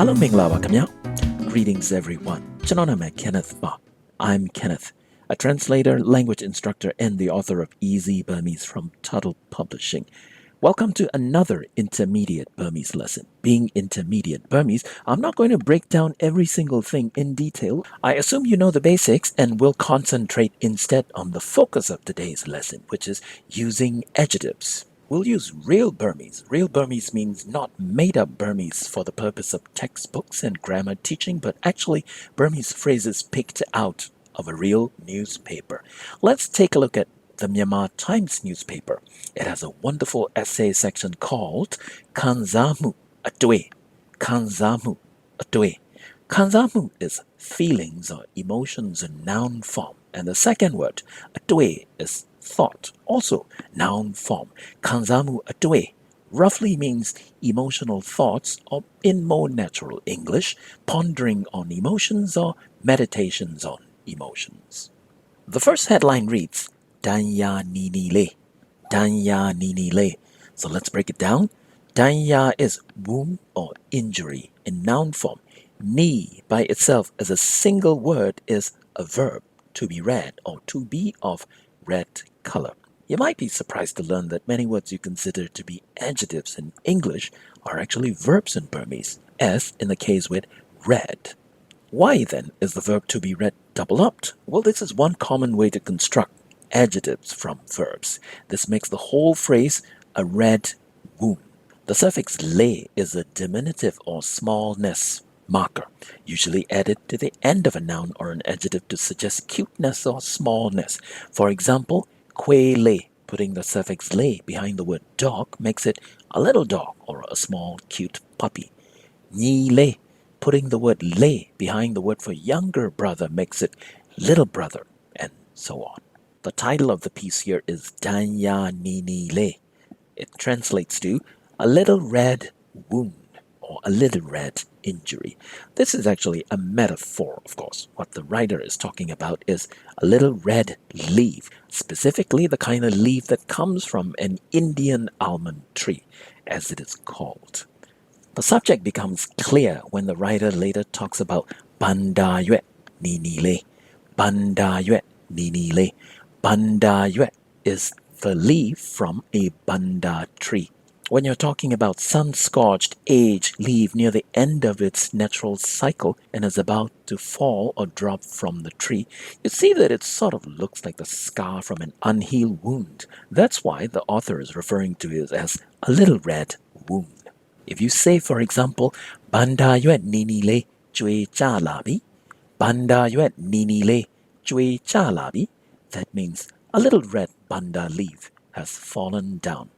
အားလုံးမင်္ဂလာပါခင်ဗျာ Greetings everyone ကျွန်တော်နာမည် Kenneth ပါ I'm Kenneth, a translator, language instructor, and the author of Easy Burmese from Tuttle Publishing. Welcome to another intermediate Burmese lesson. Being intermediate Burmese, I'm not going to break down every single thing in detail. I assume you know the basics and will concentrate instead on the focus of today's lesson, which is using adjectives. We'll use real Burmese. Real Burmese means not made-up Burmese for the purpose of textbooks and grammar teaching, but actually Burmese phrases picked out of a real newspaper. Let's take a look at the Myanmar Times newspaper. It has a wonderful essay section called Kanzamu Atwe. Kanzamu Atwe. Kanzamu is feelings or emotions in noun form. And the second word, atwe, is thought, also noun form. Kanzamu atwe roughly means emotional thoughts, or in more natural English, pondering on emotions or meditations on emotions. The first headline reads, Danya Nini Le. Danya Nini Le. So let's break it down. Danya is wound or injury in noun form. Ni by itself as a single word is a verb, to be red or to be of red color. You might be surprised to learn that many words you consider to be adjectives in English are actually verbs in Burmese, as in the case with red. Why then is the verb to be read double-upped? Well, this is one common way to construct adjectives from verbs. This makes the whole phrase a red wound. The suffix le is a diminutive or smallness marker, usually added to the end of a noun or an adjective to suggest cuteness or smallness. For example, kwe le, putting the suffix le behind the word dog makes it a little dog or a small cute puppy. Ni le, putting the word le behind the word for younger brother makes it little brother, and so on. The title of the piece here is Danya Nini Le. It translates to a little red wound or a little red injury. This is actually a metaphor, of course. What the writer is talking about is a little red leaf, specifically the kind of leaf that comes from an Indian almond tree, as it is called. The subject becomes clear when the writer later talks about Banda Yue Nini Le. Banda Yue Nini Le. Banda Yue is the leaf from a banda tree. When you're talking about sun-scorched, aged leaf near the end of its natural cycle and is about to fall or drop from the tree, you see that it sort of looks like the scar from an unhealed wound. That's why the author is referring to it as a little red wound. If you say, for example, Banda yuet nini le jwe cha labi, Banda yuet nini le jwe cha labi, that means a little red banda leaf has fallen down.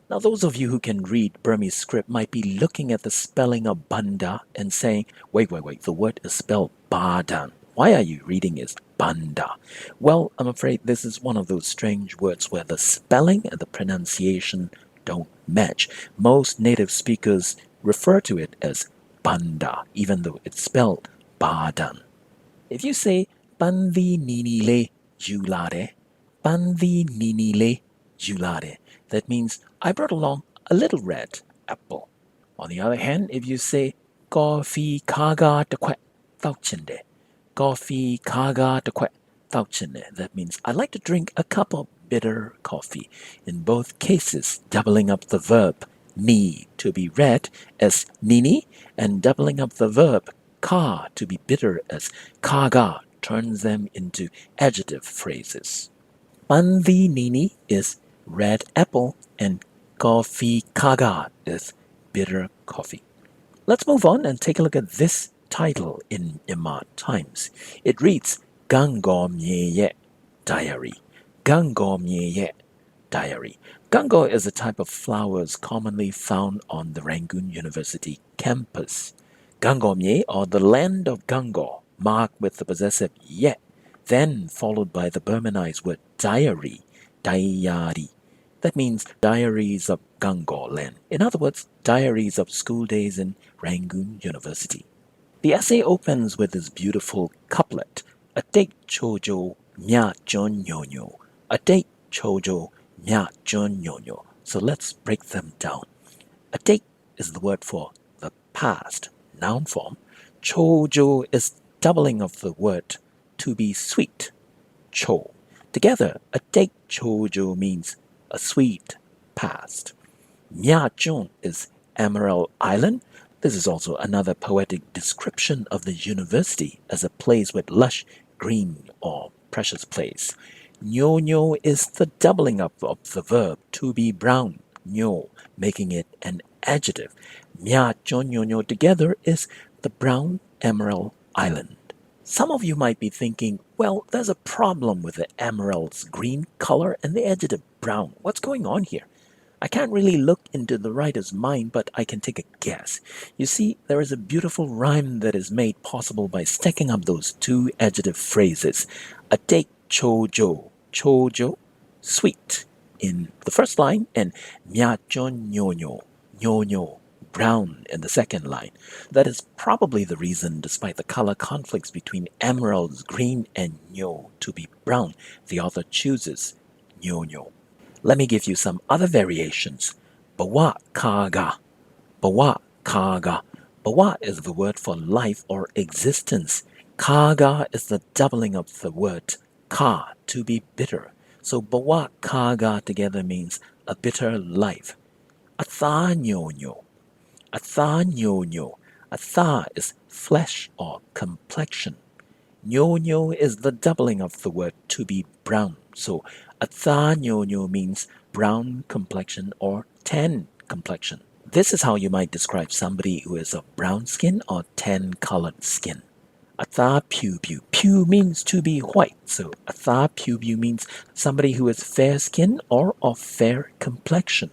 Now, those of you who can read Burmese script might be looking at the spelling of banda and saying, wait, the word is spelled badan. Why are you reading as banda? Well, I'm afraid this is one of those strange words where the spelling and the pronunciation don't match. Most native speakers refer to it as banda, even though it's spelled badan. If you say, Bandi nini le julade, Bandi nini le julade, that means I brought along a little red apple. On the other hand, if you say, Coffee kaga de kwe tauchinde, Coffee kaga de kwe tauchinde, that means I like to drink a cup of bitter coffee. In both cases, doubling up the verb ni to be read as nini and doubling up the verb ka to be bitter as kaga turns them into adjective phrases. Bandi nini is red apple and coffee kaga is bitter coffee. Let's move on and take a look at this title in Myanmar Times. It reads Gango Mye Ye Diary. Gango Mye Ye Diary. Gango is a type of flowers commonly found on the Rangoon University campus. Gango Mye, or the land of Gango, marked with the possessive ye, then followed by the Burmanized word diary, diary. That means diaries of Gango land. In other words, diaries of school days in Rangoon University. The essay opens with this beautiful couplet, Atek chojo nya chon nyonyo. Atek chojo nya chon nyonyo. So let's break them down. Atek is the word for the past, noun form. Chojo is doubling of the word to be sweet. Cho. Together, a date chojo means a sweet past. Myanmar is Emerald Island. This is also another poetic description of the university as a place with lush green or precious place. Nyo is the doubling up of the verb to be brown, nyo, making it an adjective. Mya together is the brown emerald island. Some of you might be thinking, well, there's a problem with the emerald's green color and the adjective brown. What's going on here? I can't really look into the writer's mind, but I can take a guess. You see, there is a beautiful rhyme that is made possible by stacking up those two adjective phrases. A take chojo, sweet, in the first line, and myajon nyo, brown in the second line. That is probably the reason, despite the color conflicts between emeralds green and nyo to be brown, the author chooses nyo. Let me give you some other variations. Bawa kaga. Bawa kaga. Bawa is the word for life or existence. Kaga is the doubling of the word ka, to be bitter. So bawa kaga together means a bitter life. Atha nyo. Atha nyo. Atha is flesh or complexion. Nyo is the doubling of the word to be brown. So atha nyo means brown complexion or tan complexion. This is how you might describe somebody who is of brown skin or tan colored skin. Atha piu. Piu means to be white. So atha piu means somebody who is fair skin or of fair complexion.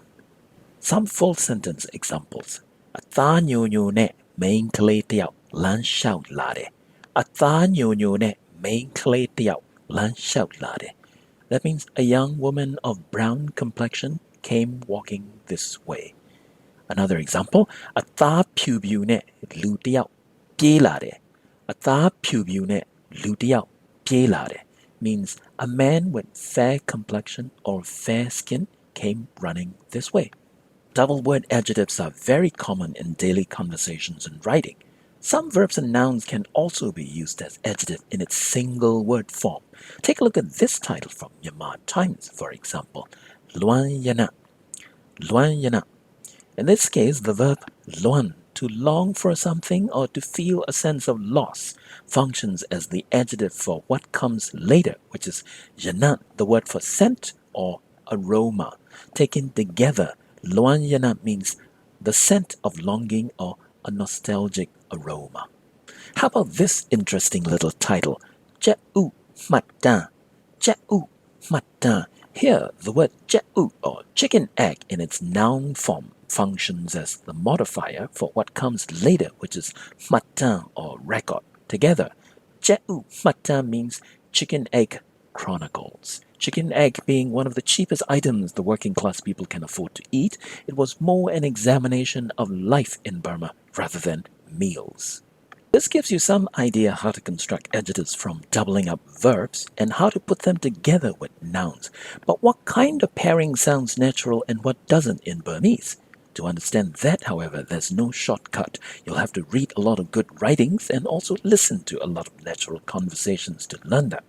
Some full sentence examples. Atha nyo ne main kle tiao lan shout lade. Atha nyo ne main kle tiao lan shout lade. That means a young woman of brown complexion came walking this way. Another example, Atha piu ne lu tiao pie lade. Atha piu ne lu tiao pie lade means a man with fair complexion or fair skin came running this way. Double word adjectives are very common in daily conversations and writing. Some verbs and nouns can also be used as adjective in its single word form. Take a look at this title from Myanmar Times, for example. Luan yana. Luan yana. In this case, the verb luan, to long for something or to feel a sense of loss, functions as the adjective for what comes later, which is yana, the word for scent or aroma. Taken together, luan yana means the scent of longing or a nostalgic aroma. How about this interesting little title? Je'u matin. Je'u matin. Here, the word je'u or chicken egg in its noun form functions as the modifier for what comes later, which is matin or record. Together, je'u matin means chicken egg chronicles. Chicken egg being one of the cheapest items the working class people can afford to eat, it was more an examination of life in Burma rather than meals. This gives you some idea how to construct adjectives from doubling up verbs and how to put them together with nouns. But what kind of pairing sounds natural and what doesn't in Burmese? To understand that, however, there's no shortcut. You'll have to read a lot of good writings and also listen to a lot of natural conversations to learn them.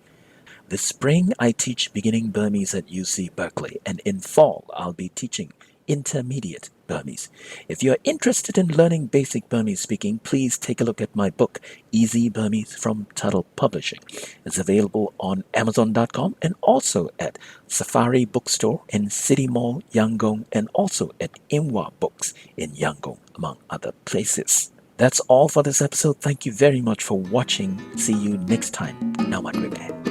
This spring, I teach beginning Burmese at UC Berkeley, and in fall, I'll be teaching intermediate Burmese. If you're interested in learning basic Burmese speaking, please take a look at my book, Easy Burmese from Tuttle Publishing. It's available on Amazon.com and also at Safari Bookstore in City Mall, Yangon, and also at Inwa Books in Yangon, among other places. That's all for this episode. Thank you very much for watching. See you next time. Namadribe.